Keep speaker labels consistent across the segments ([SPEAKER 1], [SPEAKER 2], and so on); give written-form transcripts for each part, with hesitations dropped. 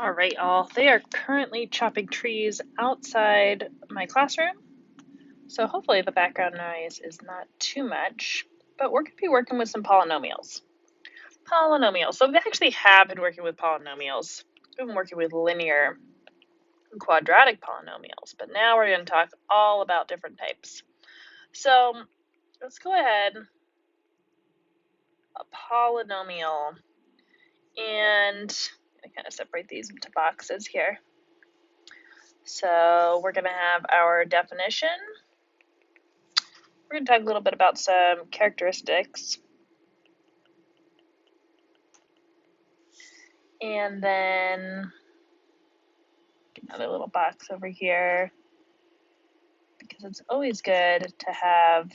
[SPEAKER 1] All right, all. They are currently chopping trees outside my classroom, so hopefully the background noise is not too much, but we're going to be working with some polynomials. So we actually have been working with polynomials. We've been working with linear and quadratic polynomials, but now we're going to talk all about different types. So let's go ahead, a polynomial, and I kind of separate these into boxes here. So we're going to have our definition. We're going to talk a little bit about some characteristics. And then another little box over here, because it's always good to have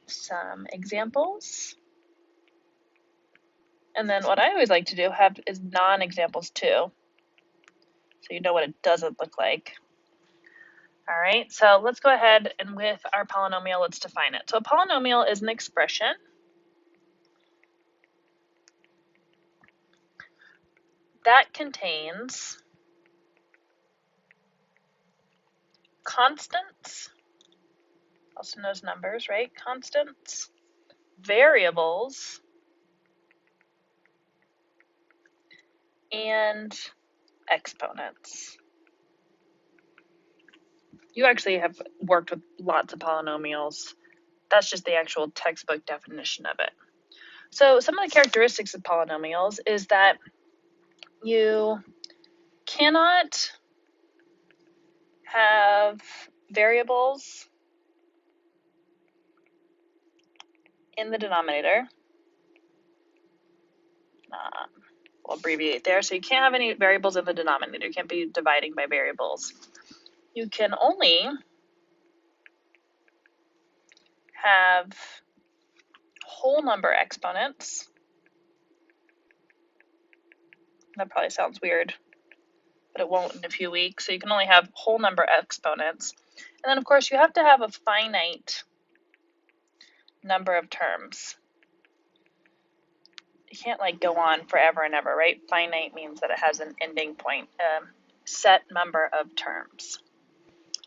[SPEAKER 1] some examples. And then what I always like to do is non-examples too, so you know what it doesn't look like. All right, so let's go ahead and with our polynomial, let's define it. So a polynomial is an expression that contains constants, also known as numbers, right? Constants, variables, and exponents. You actually have worked with lots of polynomials. That's just the actual textbook definition of it. So some of the characteristics of polynomials is that you cannot have variables in the denominator. We'll abbreviate there. So you can't have any variables in the denominator. You can't be dividing by variables. You can only have whole number exponents. That probably sounds weird, but it won't in a few weeks. So you can only have whole number exponents. And then, of course, you have to have a finite number of terms. You can't like go on forever and ever, right? Finite means that it has an ending point, a set number of terms.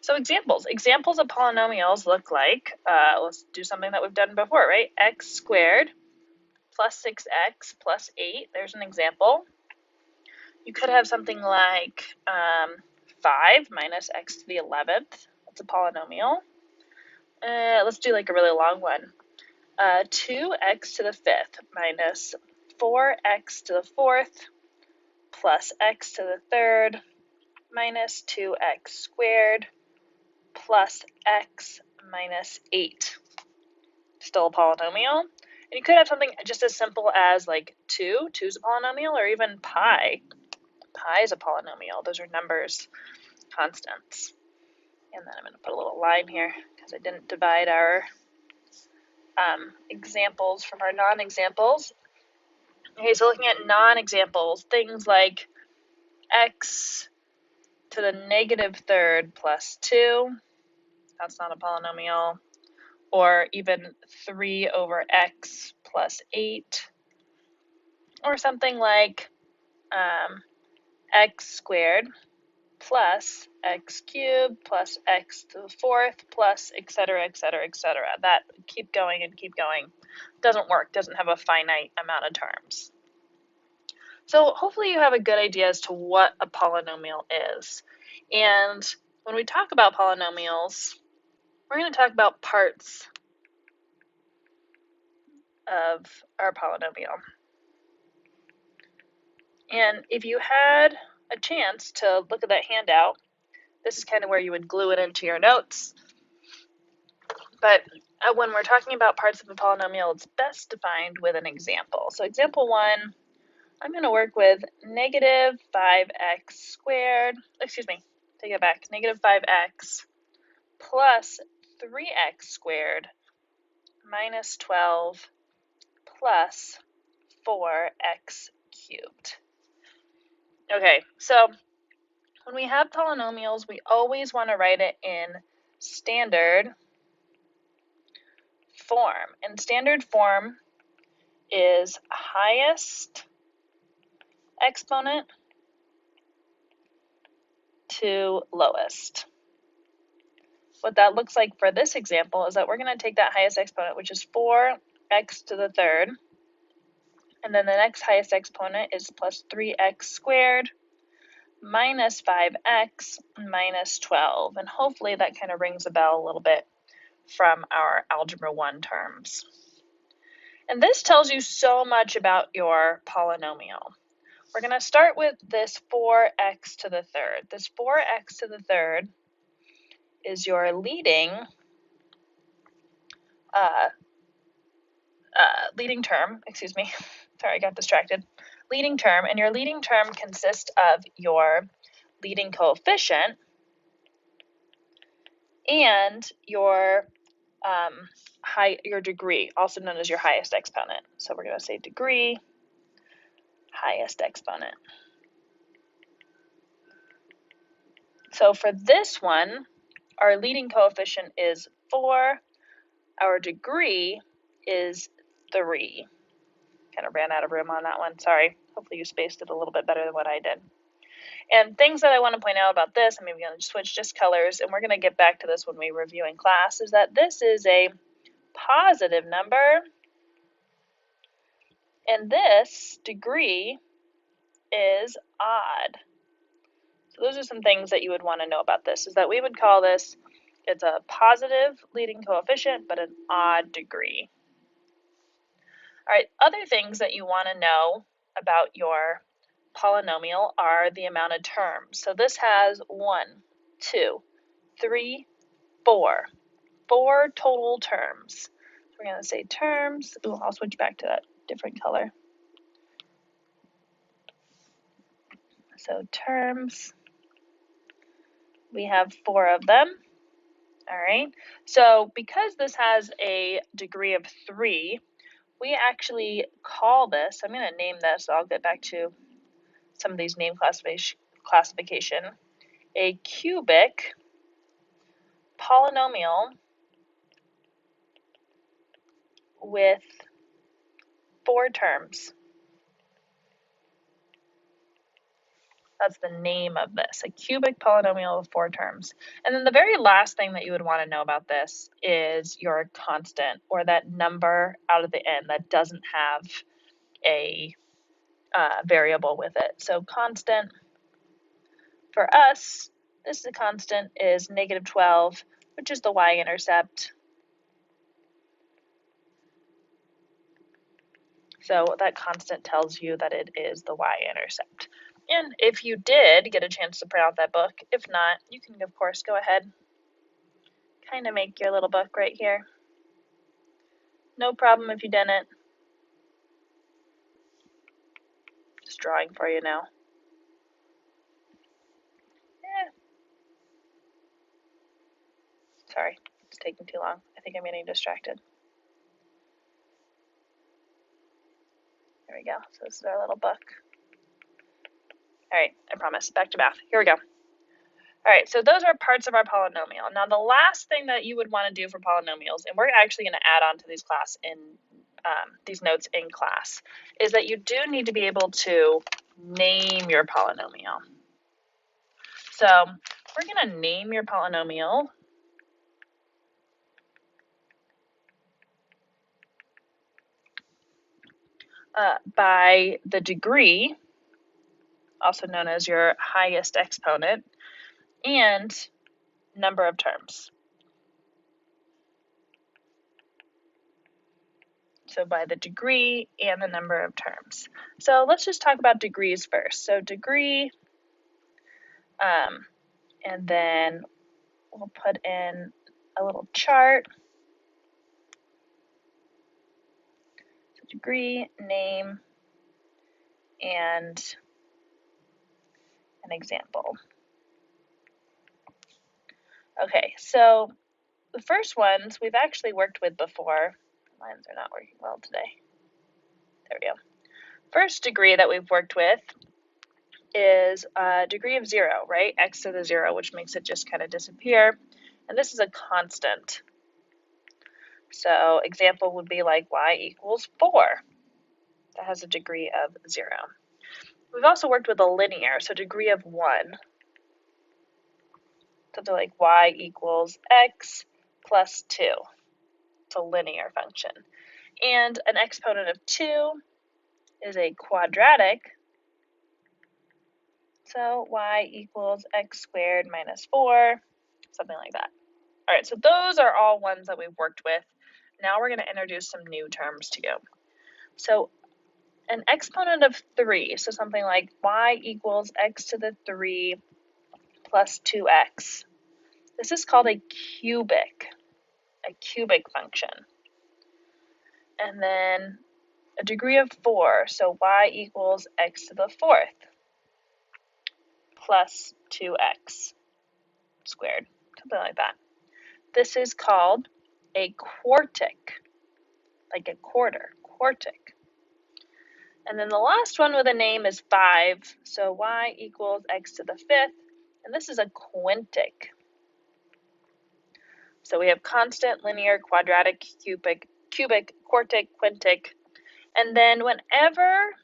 [SPEAKER 1] So examples of polynomials look like, let's do something that we've done before, right? X squared plus 6x plus 8, there's an example. You could have something like 5 minus x to the 11th, that's a polynomial. Let's do like a really long one. 2x to the 5th minus 4x to the 4th plus x to the 3rd minus 2x squared plus x minus 8. Still a polynomial. And you could have something just as simple as like 2. 2 is a polynomial, or even pi. Pi is a polynomial. Those are numbers, constants. And then I'm going to put a little line here because I didn't divide our examples from our non-examples. Okay, so looking at non-examples, things like x to the negative 3rd plus 2, that's not a polynomial, or even 3 over x plus 8, or something like x squared plus x cubed plus x to the 4th plus etc., etc., etc. That keep going and keep going. Doesn't work, doesn't have a finite amount of terms. So hopefully you have a good idea as to what a polynomial is. And when we talk about polynomials, we're going to talk about parts of our polynomial. And if you had a chance to look at that handout, this is kind of where you would glue it into your notes. But when we're talking about parts of a polynomial, it's best defined with an example. So example 1, I'm going to work with negative 5x squared, take it back, negative 5x plus 3x squared minus 12 plus 4x cubed. Okay, so when we have polynomials, we always want to write it in standard form. And standard form is highest exponent to lowest. What that looks like for this example is that we're going to take that highest exponent, which is 4x to the third, and then the next highest exponent is plus 3x squared minus 5x minus 12. And hopefully that kind of rings a bell a little bit from our Algebra 1 terms. And this tells you so much about your polynomial. We're going to start with this 4x to the third. This 4x to the third is your leading term, excuse me, sorry, I got distracted. Leading term, and your leading term consists of your leading coefficient and your degree, also known as your highest exponent. So we're going to say degree, highest exponent. So for this one, our leading coefficient is 4, our degree is 3. Kind of ran out of room on that one, sorry. Hopefully you spaced it a little bit better than what I did. And things that I want to point out about this, I'm maybe going to switch just colors, and we're going to get back to this when we review in class, is that this is a positive number, and this degree is odd. So those are some things that you would want to know about this, is that we would call this, it's a positive leading coefficient, but an odd degree. All right, other things that you want to know about your polynomial are the amount of terms. So this has 1, 2, 3, 4 total terms. So we're going to say terms. Ooh, I'll switch back to that different color. So terms, we have 4 of them. All right, so because this has a degree of 3, we actually call this, I'm going to name this, so I'll get back to some of these name classification, a cubic polynomial with 4 terms. That's the name of this, a cubic polynomial with 4 terms. And then the very last thing that you would want to know about this is your constant, or that number out of the end that doesn't have a variable with it. So constant, for us, this constant is negative 12, which is the y-intercept. So that constant tells you that it is the y-intercept. And if you did get a chance to print out that book, if not, you can, of course, go ahead, kind of make your little book right here. No problem if you didn't. Just drawing for you now. Sorry, it's taking too long. I think I'm getting distracted. There we go. So this is our little book. All right, I promise. Back to math. Here we go. All right, so those are parts of our polynomial. Now, the last thing that you would want to do for polynomials, and we're actually going to add on to these notes in class, is that you do need to be able to name your polynomial. So we're going to name your polynomial by the degree, also known as your highest exponent, and number of terms. So by the degree and the number of terms. So let's just talk about degrees first. So degree, and then we'll put in a little chart. So degree, name, and an example. Okay, so the first ones we've actually worked with before. Lines are not working well today. There we go. First degree that we've worked with is a degree of 0, right? X to the 0, which makes it just kind of disappear. And this is a constant. So example would be like y equals 4. That has a degree of 0. We've also worked with a linear, so degree of 1. Something like y equals x plus 2. It's a linear function. And an exponent of 2 is a quadratic, so y equals x squared minus 4, something like that. All right, so those are all ones that we've worked with. Now we're going to introduce some new terms to you. So an exponent of 3, so something like y equals x to the 3 plus 2x. This is called a cubic function. And then a degree of 4, so y equals x to the 4th plus 2x squared, something like that. This is called a quartic, like a quarter, quartic. And then the last one with a name is 5, so y equals x to the 5th, and this is a quintic. So we have constant, linear, quadratic, cubic, quartic, quintic, and then whenever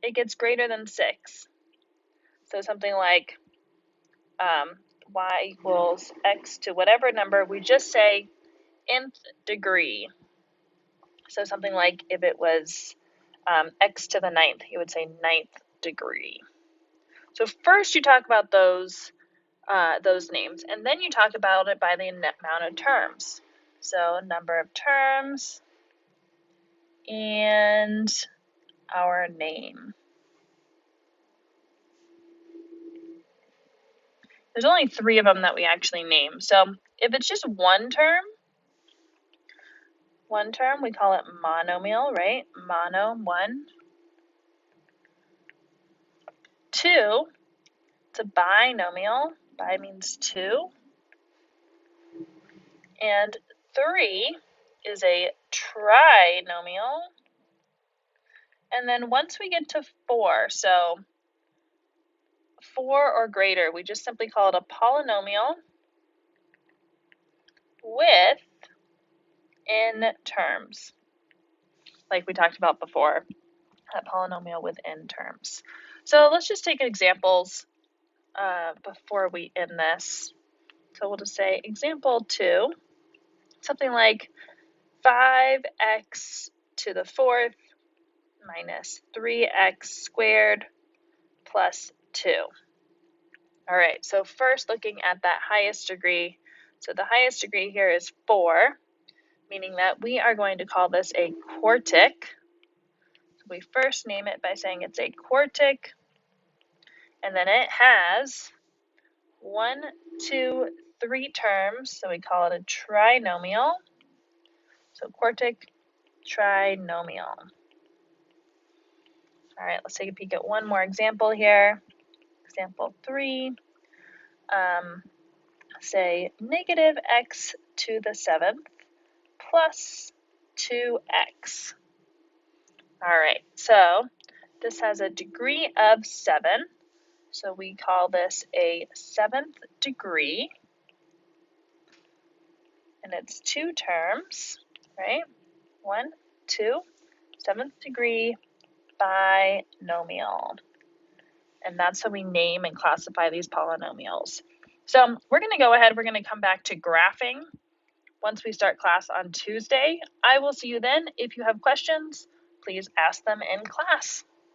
[SPEAKER 1] it gets greater than 6, so something like y equals x to whatever number, we just say nth degree. So something like if it was x to the 9th, you would say 9th degree. So first you talk about those names, and then you talk about it by the amount of terms. So number of terms and our name. There's only 3 of them that we actually name. So if it's just one term, we call it monomial, right? Mono, 1. 2, it's a binomial. Bi means 2. And 3 is a trinomial. And then once we get to 4, so 4 or greater, we just simply call it a polynomial with n terms, like we talked about before, that polynomial with n terms. So let's just take examples before we end this. So we'll just say example 2, something like 5x to the 4th minus 3x squared plus 2. All right, so first looking at that highest degree. So the highest degree here is 4, meaning that we are going to call this a quartic. So we first name it by saying it's a quartic, and then it has 1, 2, 3 terms, so we call it a trinomial. So quartic, trinomial. All right, let's take a peek at one more example here. Example 3, say negative x to the 7th plus 2x. All right, so this has a degree of 7, so we call this a 7th degree, and it's 2 terms, right? 1, 2, 7th degree binomial. And that's how we name and classify these polynomials. So we're going to go ahead, we're going to come back to graphing once we start class on Tuesday. I will see you then. If you have questions, please ask them in class.